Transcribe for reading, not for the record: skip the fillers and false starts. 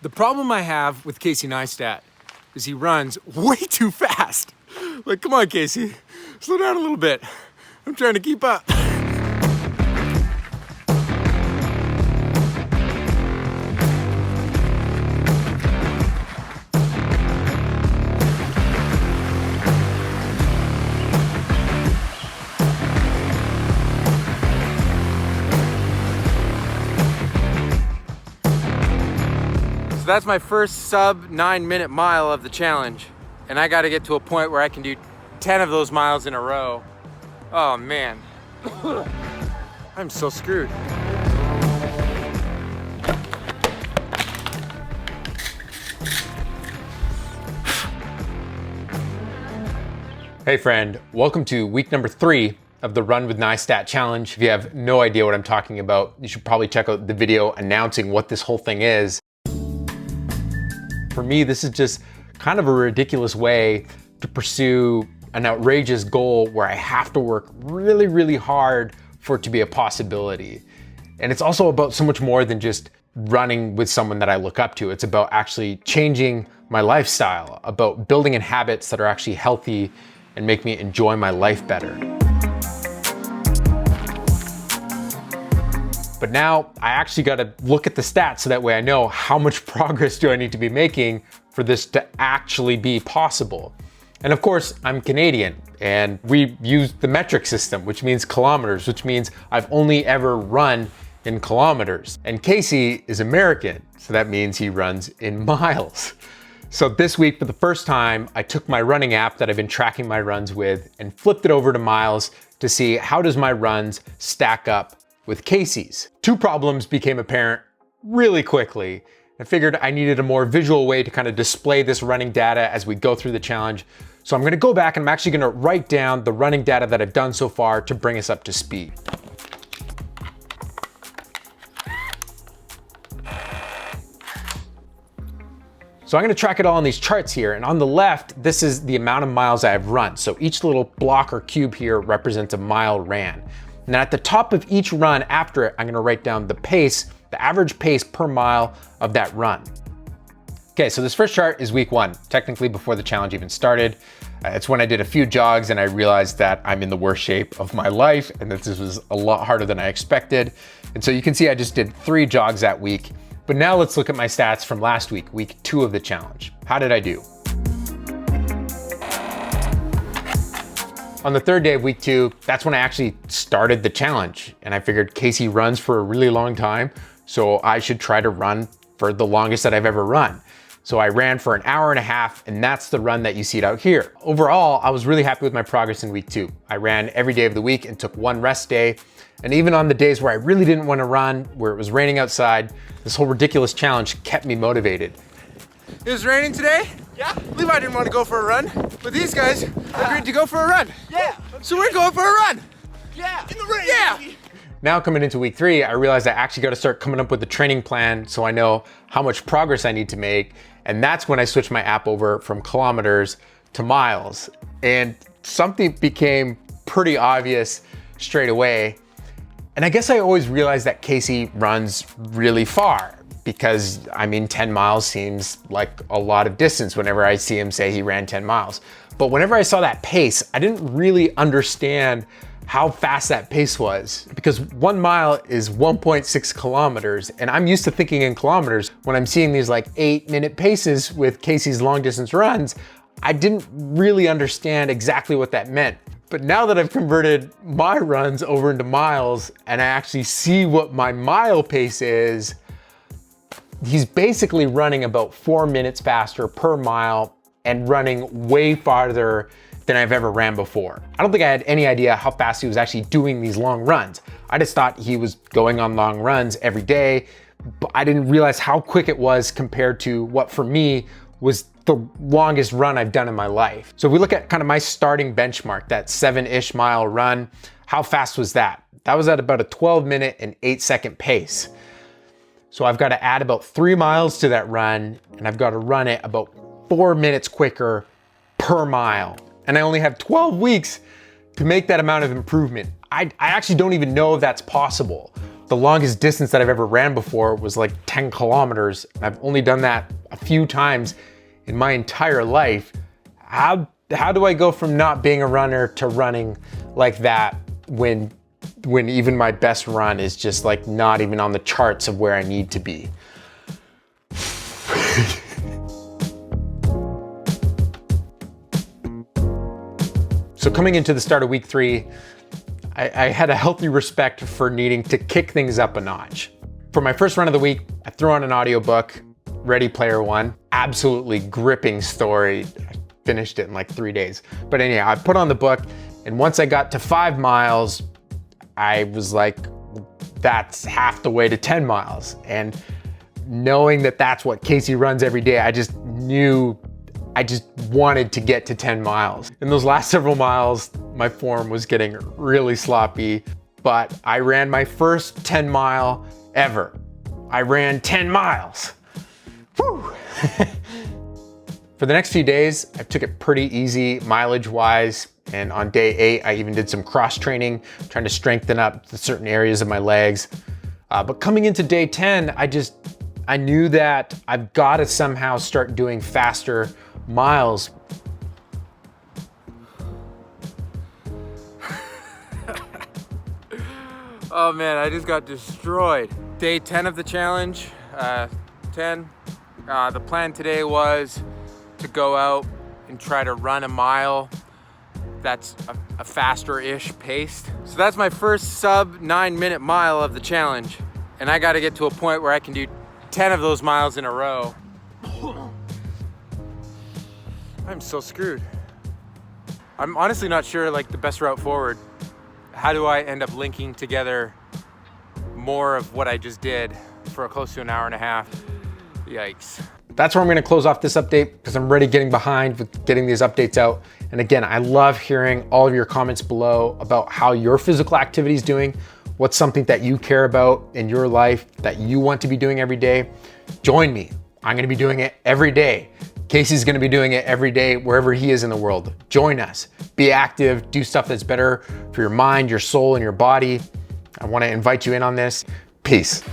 The problem I have with Casey Neistat is he runs way too fast. Like, come on, Casey, slow down a little bit. I'm trying to keep up. So that's my first sub 9-minute mile of the challenge. And I gotta get to a point where I can do 10 of those miles in a row. Oh man, I'm so screwed. Hey friend, welcome to week number 3 of the Run with Neistat challenge. If you have no idea what I'm talking about, you should probably check out the video announcing what this whole thing is. For me, this is just kind of a ridiculous way to pursue an outrageous goal where I have to work really, really hard for it to be a possibility. And it's also about so much more than just running with someone that I look up to. It's about actually changing my lifestyle, about building in habits that are actually healthy and make me enjoy my life better. But now I actually gotta look at the stats so that way I know how much progress do I need to be making for this to actually be possible. And of course, I'm Canadian and we use the metric system, which means kilometers, which means I've only ever run in kilometers. And Casey is American, so that means he runs in miles. So this week, for the first time, I took my running app that I've been tracking my runs with and flipped it over to miles to see how does my runs stack up with Casey's. Two problems became apparent really quickly. I figured I needed a more visual way to kind of display this running data as we go through the challenge. So I'm gonna go back and I'm actually gonna write down the running data that I've done so far to bring us up to speed. So I'm gonna track it all on these charts here, and on the left, this is the amount of miles I've run. So each little block or cube here represents a mile ran. And then at the top of each run after it, I'm gonna write down the pace, the average pace per mile of that run. Okay, so this first chart is week 1, technically before the challenge even started. It's when I did a few jogs and I realized that I'm in the worst shape of my life and that this was a lot harder than I expected. And so you can see I just did 3 jogs that week. But now let's look at my stats from last week, week 2 of the challenge. How did I do? On the 3rd day of week 2, that's when I actually started the challenge. And I figured Casey runs for a really long time, so I should try to run for the longest that I've ever run. So I ran for an hour and a half, and that's the run that you see out here. Overall, I was really happy with my progress in week 2. I ran every day of the week and took 1 rest day. And even on the days where I really didn't want to run, where it was raining outside, this whole ridiculous challenge kept me motivated. It was raining today? Yeah. Levi didn't want to go for a run, but these guys agreed to go for a run. Yeah. So we're going for a run. Yeah. In the rain. Yeah. Now coming into week 3, I realized I actually got to start coming up with a training plan so I know how much progress I need to make. And that's when I switched my app over from kilometers to miles. And something became pretty obvious straight away. And I guess I always realized that Casey runs really far because, I mean, 10 miles seems like a lot of distance whenever I see him say he ran 10 miles. But whenever I saw that pace, I didn't really understand how fast that pace was, because 1 mile is 1.6 kilometers. And I'm used to thinking in kilometers. When I'm seeing these like 8-minute paces with Casey's long distance runs, I didn't really understand exactly what that meant. But now that I've converted my runs over into miles and I actually see what my mile pace is, he's basically running about 4 minutes faster per mile and running way farther than I've ever ran before. I don't think I had any idea how fast he was actually doing these long runs. I just thought he was going on long runs every day, but I didn't realize how quick it was compared to what for me was the longest run I've done in my life. So if we look at kind of my starting benchmark, that 7-ish mile run, how fast was that? That was at about a 12-minute and 8-second pace. So I've got to add about 3 miles to that run, and I've got to run it about 4 minutes quicker per mile. And I only have 12 weeks to make that amount of improvement. I actually don't even know if that's possible. The longest distance that I've ever ran before was like 10 kilometers. I've only done that a few times in my entire life. How do I go from not being a runner to running like that when even my best run is just like not even on the charts of where I need to be? So coming into the start of week 3, I had a healthy respect for needing to kick things up a notch. For my first run of the week, I threw on an audiobook, Ready Player One. Absolutely gripping story. I finished it in like 3 days. But anyhow, I put on the book, and once I got to 5 miles, I was like, that's half the way to 10 miles. And knowing that that's what Casey runs every day, I just knew I just wanted to get to 10 miles. In those last several miles, my form was getting really sloppy, but I ran my first 10 mile ever. I ran 10 miles. Whew. For the next few days, I took it pretty easy mileage wise. And on day 8, I even did some cross training, trying to strengthen up certain areas of my legs. But coming into day 10, I knew that I've got to somehow start doing faster miles. Oh man, I just got destroyed. Day 10 of the challenge, 10. The plan today was to go out and try to run a mile that's a faster-ish pace. So that's my first sub 9-minute mile of the challenge. And I gotta get to a point where I can do 10 of those miles in a row. I'm so screwed. I'm honestly not sure like the best route forward. How do I end up linking together more of what I just did for close to an hour and a half? Yikes. That's where I'm gonna close off this update because I'm already getting behind with getting these updates out. And again, I love hearing all of your comments below about how your physical activity is doing, what's something that you care about in your life that you want to be doing every day. Join me. I'm gonna be doing it every day. Casey's gonna be doing it every day wherever he is in the world. Join us, be active, do stuff that's better for your mind, your soul, and your body. I wanna invite you in on this. Peace.